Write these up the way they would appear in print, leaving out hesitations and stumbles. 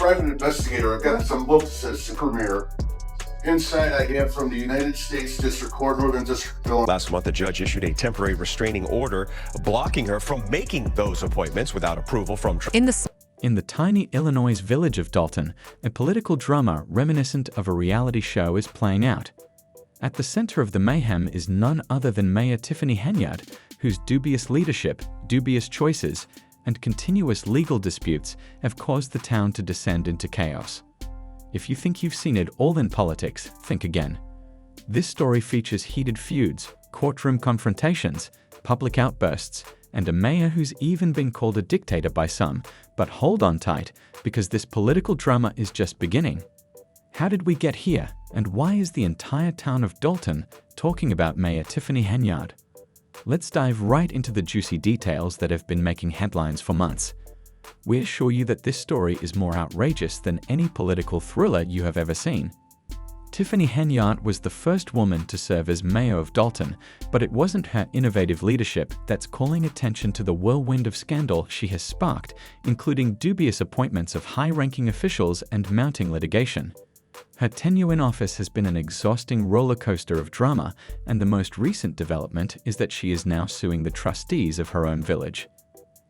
private investigator. I've got some books that Super Mayor. Inside, I have from the United States District Court, Northern District of Illinois. Last month, a judge issued a temporary restraining order blocking her from making those appointments without approval from In the tiny Illinois village of Dolton, a political drama reminiscent of a reality show is playing out. At the center of the mayhem is none other than Mayor Tiffany Henyard, whose dubious leadership, dubious choices, and continuous legal disputes have caused the town to descend into chaos. If you think you've seen it all in politics, think again. This story features heated feuds, courtroom confrontations, public outbursts, and a mayor who's even been called a dictator by some. But hold on tight, because this political drama is just beginning. How did we get here, and why is the entire town of Dolton talking about Mayor Tiffany Henyard? Let's dive right into the juicy details that have been making headlines for months. We assure you that this story is more outrageous than any political thriller you have ever seen. Tiffany Henyard was the first woman to serve as mayor of Dolton, but it wasn't her innovative leadership that's calling attention to the whirlwind of scandal she has sparked, including dubious appointments of high-ranking officials and mounting litigation. Her tenure in office has been an exhausting roller coaster of drama, and the most recent development is that she is now suing the trustees of her own village.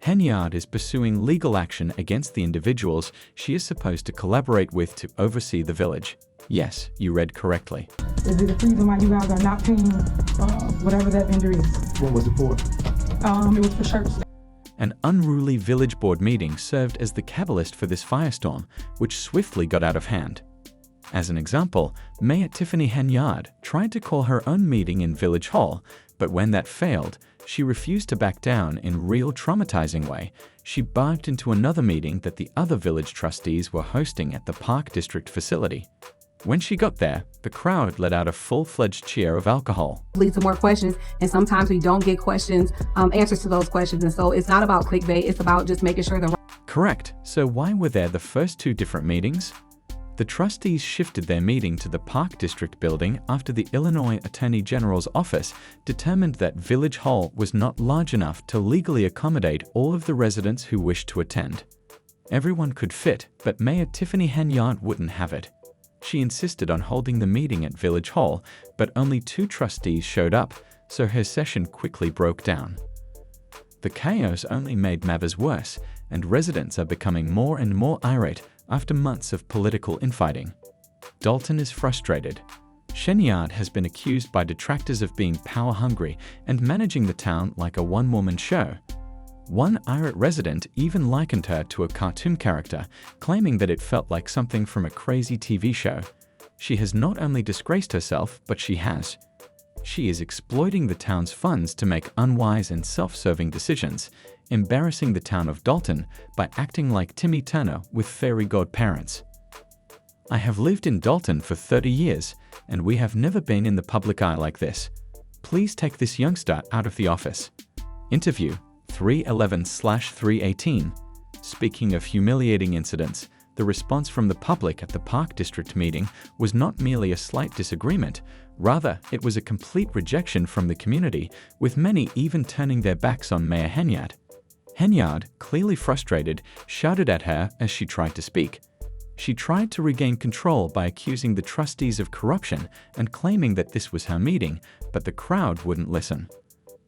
Henyard is pursuing legal action against the individuals she is supposed to collaborate with to oversee the village. Yes, you read correctly. Is it the reason why you guys are not paying whatever that vendor is? What was it for? It was for church. An unruly village board meeting served as the catalyst for this firestorm, which swiftly got out of hand. As an example, Mayor Tiffany Henyard tried to call her own meeting in Village Hall, but when that failed, she refused to back down in a real traumatizing way. She barged into another meeting that the other village trustees were hosting at the Park District facility. When she got there, the crowd let out a full-fledged cheer of alcohol. Leads to more questions, and sometimes we don't get answers to those questions, and so it's not about clickbait, it's about just making sure the Correct. So why were there the first two different meetings? The trustees shifted their meeting to the Park District building after the Illinois Attorney General's office determined that Village Hall was not large enough to legally accommodate all of the residents who wished to attend. Everyone could fit, but Mayor Tiffany Henyard wouldn't have it. She insisted on holding the meeting at Village Hall, but only 2 trustees showed up, so her session quickly broke down. The chaos only made matters worse, and residents are becoming more and more irate after months of political infighting. Dolton is frustrated. Henyard has been accused by detractors of being power-hungry and managing the town like a one-woman show. One irate resident even likened her to a cartoon character, claiming that it felt like something from a crazy TV show. She has not only disgraced herself, but she is exploiting the town's funds to make unwise and self-serving decisions, embarrassing the town of Dolton by acting like Timmy Turner with fairy godparents. I have lived in Dolton for 30 years, and we have never been in the public eye like this. Please take this youngster out of the office. Interview 311/318. Speaking of humiliating incidents, the response from the public at the Park District meeting was not merely a slight disagreement, rather it was a complete rejection from the community, with many even turning their backs on Mayor Henyard. Henyard, clearly frustrated, shouted at her as she tried to speak. She tried to regain control by accusing the trustees of corruption and claiming that this was her meeting, but the crowd wouldn't listen.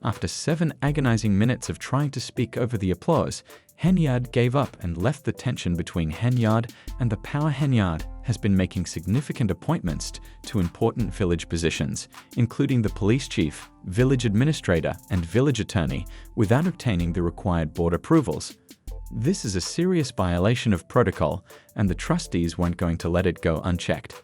After 7 agonizing minutes of trying to speak over the applause, Henyard gave up and left. The tension between Henyard and the power. Henyard has been making significant appointments to important village positions, including the police chief, village administrator, and village attorney, without obtaining the required board approvals. This is a serious violation of protocol, and the trustees weren't going to let it go unchecked.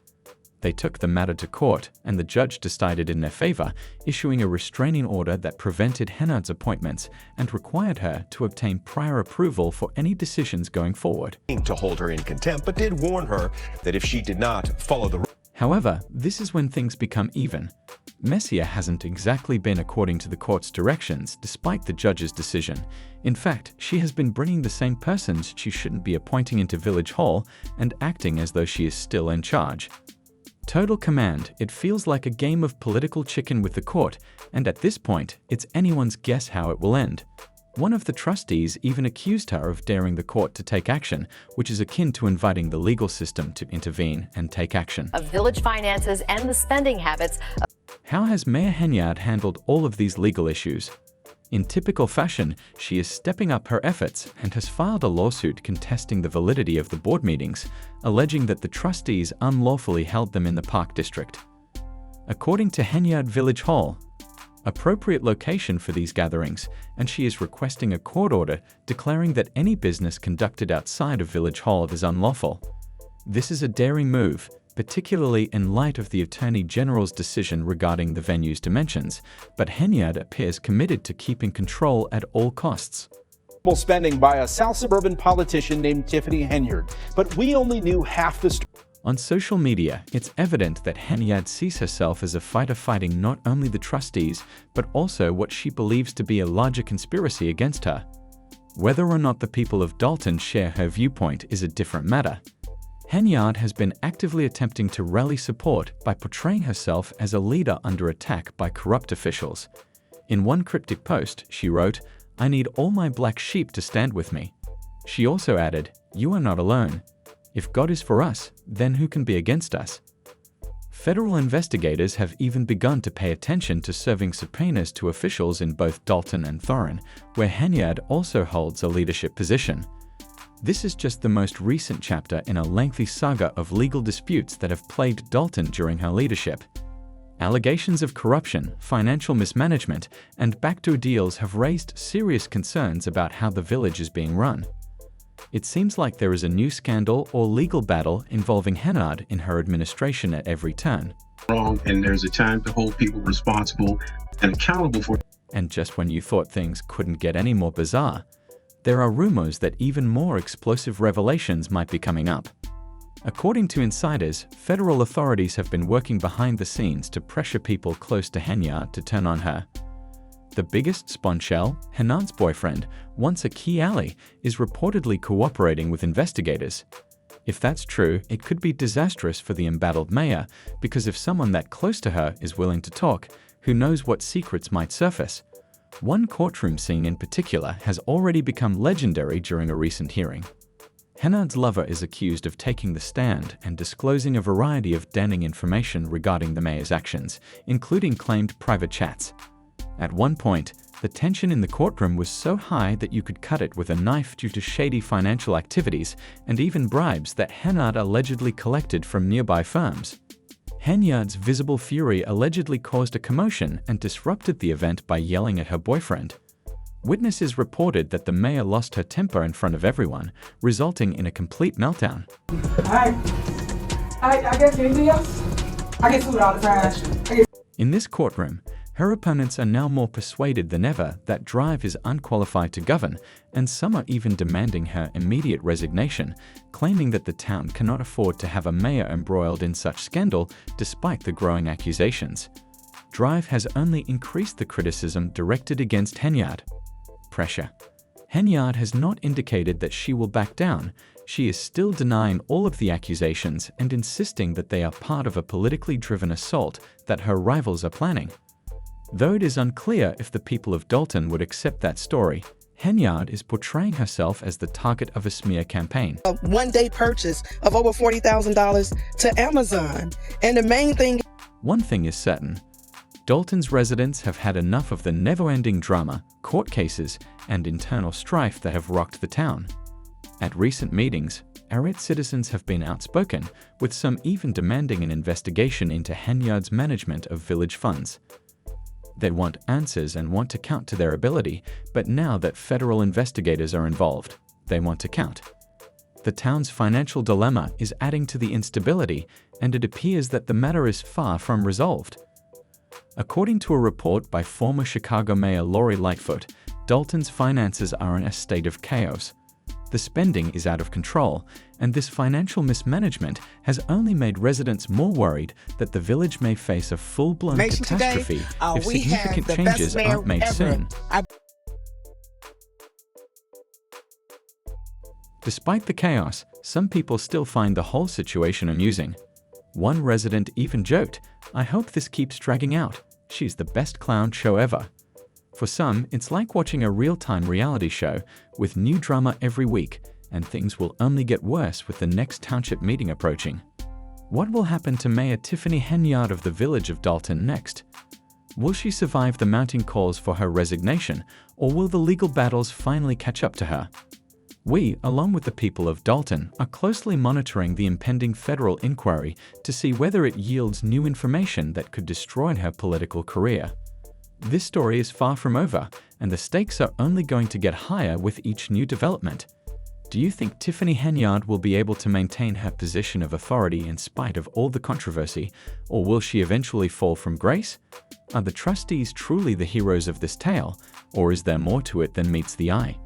They took the matter to court, and the judge decided in their favor, issuing a restraining order that prevented Henyard's appointments and required her to obtain prior approval for any decisions going forward. to hold her in contempt, but did warn her that if she did not follow the However, this is when things become even. Messier hasn't exactly been according to the court's directions despite the judge's decision. In fact, she has been bringing the same persons she shouldn't be appointing into Village Hall and acting as though she is still in charge. Total command. It feels like a game of political chicken with the court, and at this point, it's anyone's guess how it will end. One of the trustees even accused her of daring the court to take action, which is akin to inviting the legal system to intervene and take action. Of village finances and the spending habits. How has Mayor Henyard handled all of these legal issues? In typical fashion, she is stepping up her efforts and has filed a lawsuit contesting the validity of the board meetings, alleging that the trustees unlawfully held them in the Park District. According to Henyard Village Hall, appropriate location for these gatherings, and she is requesting a court order declaring that any business conducted outside of Village Hall is unlawful. This is a daring move, particularly in light of the Attorney General's decision regarding the venue's dimensions, but Henyard appears committed to keeping control at all costs. Spending by a South suburban politician named Tiffany Henyard, but we only knew half the story. On social media, it's evident that Henyard sees herself as a fighter fighting not only the trustees, but also what she believes to be a larger conspiracy against her. Whether or not the people of Dolton share her viewpoint is a different matter. Henyard has been actively attempting to rally support by portraying herself as a leader under attack by corrupt officials. In one cryptic post, she wrote, "I need all my black sheep to stand with me." She also added, "You are not alone. If God is for us, then who can be against us?" Federal investigators have even begun to pay attention to serving subpoenas to officials in both Dolton and Thorin, where Henyard also holds a leadership position. This is just the most recent chapter in a lengthy saga of legal disputes that have plagued Dolton during her leadership. Allegations of corruption, financial mismanagement, and backdoor deals have raised serious concerns about how the village is being run. It seems like there is a new scandal or legal battle involving Henyard in her administration at every turn. Wrong, and there's a time to hold people responsible and accountable for. And just when you thought things couldn't get any more bizarre, there are rumors that even more explosive revelations might be coming up. According to insiders, federal authorities have been working behind the scenes to pressure people close to Henyard to turn on her. The biggest Sponshell, Henyard's boyfriend, once a key ally, is reportedly cooperating with investigators. If that's true, it could be disastrous for the embattled mayor, because if someone that close to her is willing to talk, who knows what secrets might surface? One courtroom scene in particular has already become legendary during a recent hearing. Henyard's lover is accused of taking the stand and disclosing a variety of damning information regarding the mayor's actions, including claimed private chats. At one point, the tension in the courtroom was so high that you could cut it with a knife due to shady financial activities and even bribes that Henyard allegedly collected from nearby firms. Henyard's visible fury allegedly caused a commotion and disrupted the event by yelling at her boyfriend. Witnesses reported that the mayor lost her temper in front of everyone, resulting in a complete meltdown. I guess anything else? I get food all the time. In this courtroom, her opponents are now more persuaded than ever that Drive is unqualified to govern, and some are even demanding her immediate resignation, claiming that the town cannot afford to have a mayor embroiled in such scandal despite the growing accusations. Drive has only increased the criticism directed against Henyard. Pressure. Henyard has not indicated that she will back down. She is still denying all of the accusations and insisting that they are part of a politically driven assault that her rivals are planning. Though it is unclear if the people of Dolton would accept that story, Henyard is portraying herself as the target of a smear campaign. A one-day purchase of over $40,000 to Amazon. And the main thing... One thing is certain. Dolton's residents have had enough of the never-ending drama, court cases, and internal strife that have rocked the town. At recent meetings, Arrett citizens have been outspoken, with some even demanding an investigation into Henyard's management of village funds. They want answers and want to count to their ability, but now that federal investigators are involved, they want to count. The town's financial dilemma is adding to the instability, and it appears that the matter is far from resolved. According to a report by former Chicago Mayor Lori Lightfoot, Dolton's finances are in a state of chaos. The spending is out of control, and this financial mismanagement has only made residents more worried that the village may face a full-blown catastrophe if significant changes aren't made soon. Despite the chaos, some people still find the whole situation amusing. One resident even joked, "I hope this keeps dragging out. She's the best clown show ever." For some, it's like watching a real-time reality show with new drama every week, and things will only get worse with the next township meeting approaching. What will happen to Mayor Tiffany Henyard of the village of Dolton next? Will she survive the mounting calls for her resignation, or will the legal battles finally catch up to her? We, along with the people of Dolton, are closely monitoring the impending federal inquiry to see whether it yields new information that could destroy her political career. This story is far from over, and the stakes are only going to get higher with each new development. Do you think Tiffany Henyard will be able to maintain her position of authority in spite of all the controversy, or will she eventually fall from grace? Are the trustees truly the heroes of this tale, or is there more to it than meets the eye?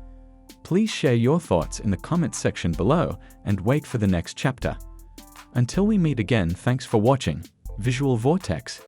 Please share your thoughts in the comments section below and wait for the next chapter. Until we meet again, thanks for watching Visual Vortex.